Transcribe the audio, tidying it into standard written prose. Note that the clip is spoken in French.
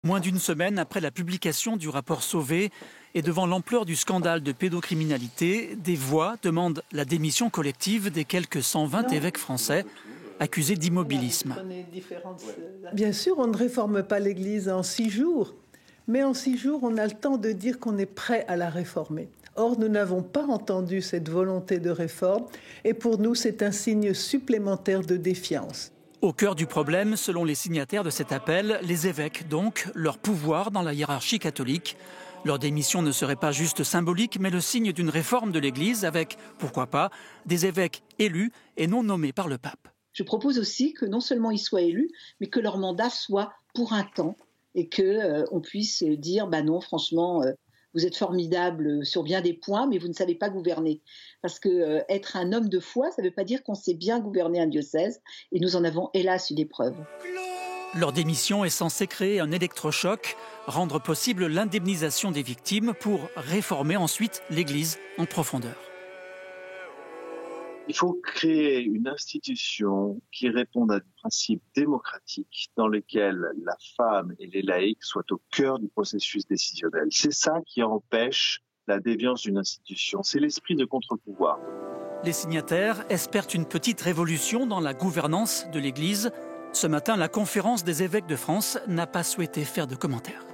Moins d'une semaine après la publication du rapport Sauvé et devant l'ampleur du scandale de pédocriminalité, des voix demandent la démission collective des quelques 120 évêques français accusés d'immobilisme. Bien sûr, on ne réforme pas l'Église en 6 jours, mais en 6 jours, on a le temps de dire qu'on est prêt à la réformer. Or, nous n'avons pas entendu cette volonté de réforme et pour nous, c'est un signe supplémentaire de défiance. Au cœur du problème, selon les signataires de cet appel, les évêques, donc, leur pouvoir dans la hiérarchie catholique. Leur démission ne serait pas juste symbolique, mais le signe d'une réforme de l'Église avec, pourquoi pas, des évêques élus et non nommés par le pape. Je propose aussi que non seulement ils soient élus, mais que leur mandat soit pour un temps et qu'on puisse dire non, franchement, vous êtes formidable sur bien des points, mais vous ne savez pas gouverner. Parce que être un homme de foi, ça ne veut pas dire qu'on sait bien gouverner un diocèse, et nous en avons hélas une épreuve. Leur démission est censée créer un électrochoc, rendre possible l'indemnisation des victimes pour réformer ensuite l'Église en profondeur. Il faut créer une institution qui réponde à des principes démocratiques dans lesquels la femme et les laïcs soient au cœur du processus décisionnel. C'est ça qui empêche la déviance d'une institution. C'est l'esprit de contre-pouvoir. Les signataires espèrent une petite révolution dans la gouvernance de l'Église. Ce matin, la conférence des évêques de France n'a pas souhaité faire de commentaires.